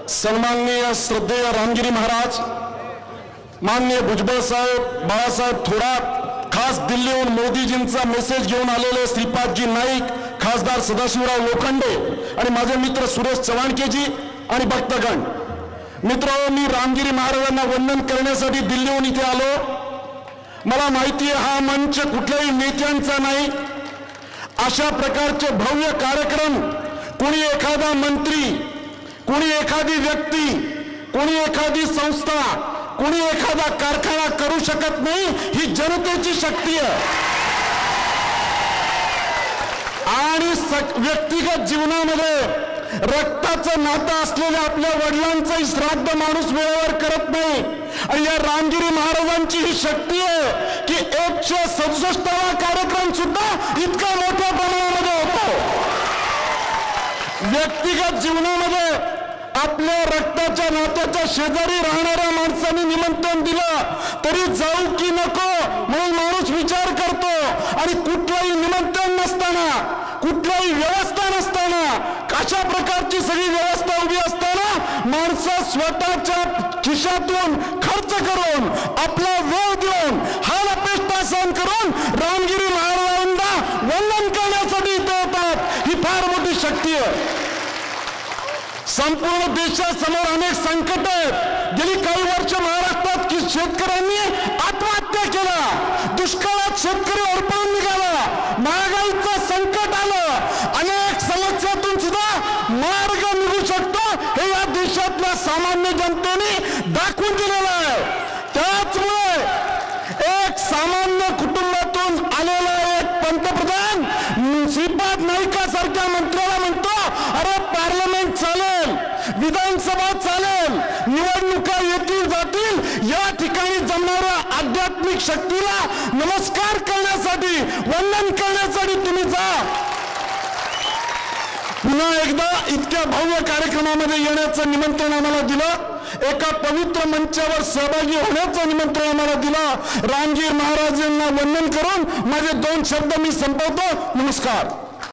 सन्माननीय श्रद्धेय रामगिरी महाराज, माननीय भुजबळ साहेब, बाळासाहेब थोरात, खास दिल्लीहून मोदीजींचा मेसेज घेऊन आलेले श्रीपादजी नाईक, खासदार सदाशिवराव लोखंडे आणि माझे मित्र सुरेश चव्हाणकेजी आणि भक्तगण. मित्र, मी रामगिरी महाराजांना वंदन करण्यासाठी दिल्लीहून इथे आलो. मला माहिती आहे हा मंच कुठल्याही नेत्यांचा नाही. अशा प्रकारचे भव्य कार्यक्रम कोणी एखादा मंत्री, कोणी एखादी व्यक्ती, कोणी एखादी संस्था, कोणी एखादा कारखाना करू शकत नाही. ही जनतेची शक्ती आहे. आणि व्यक्तिगत जीवनामध्ये रक्ताचं नातं असलेल्या आपल्या वडिलांचंही श्राद्ध माणूस वेळेवर करत नाही. आणि या रामगिरी महाराजांची ही शक्ती आहे की 167वा कार्यक्रम सुद्धा इतका मोठ्या प्रमाणामध्ये होतो. व्यक्तिगत जीवनामध्ये आपल्या रक्ताच्या नात्याच्या शेजारी राहणाऱ्या माणसाने निमंत्रण दिलं तरी जाऊ की नको म्हणून माणूस विचार करतो. आणि कुठलंही निमंत्रण नसताना, कुठलीही व्यवस्था नसताना, अशा प्रकारची सगळी व्यवस्था उभी असताना माणसं स्वतःच्या खिशातून खर्च करून, आपला वेळ देऊन, हाल अपेष्टा सहन करून रामगिरी महाराजांना वंदन करण्यासाठी इथे येतात. ही फार मोठी शक्ती आहे. संपूर्ण देशासमोर अनेक संकट आहेत. गेली काही वर्ष महाराष्ट्रात शेतकऱ्यांनी आत्महत्या केल्या, दुष्काळात शेतकरी होरपळून निघाला, महागाईचं संकट आलं. अनेक समस्यातून सुद्धा मार्ग निघू शकतो हे या देशातल्या सामान्य जनतेने दाखवून दिलेलं आहे. त्याचमुळे एक सामान्य कुटुंबातून आलेला एक पंतप्रधान श्रीपाद नाईकासारख्या मंत्र्याला म्हणतो, अरे पार्लमेंट चालेल, विधानसभा चालेल, निवडणुका येतील जातील, या ठिकाणी जमणाऱ्या आध्यात्मिक शक्तीला नमस्कार करण्यासाठी, वंदन करण्यासाठी तुम्ही जा. पुन्हा एकदा इतक्या भव्य कार्यक्रमामध्ये येण्याचं निमंत्रण आम्हाला दिलं, एका पवित्र मंचावर सहभागी होण्याचं निमंत्रण आम्हाला दिलं. रामगिरी महाराजांना वंदन करून माझे 2 शब्द मी संपवतो. नमस्कार.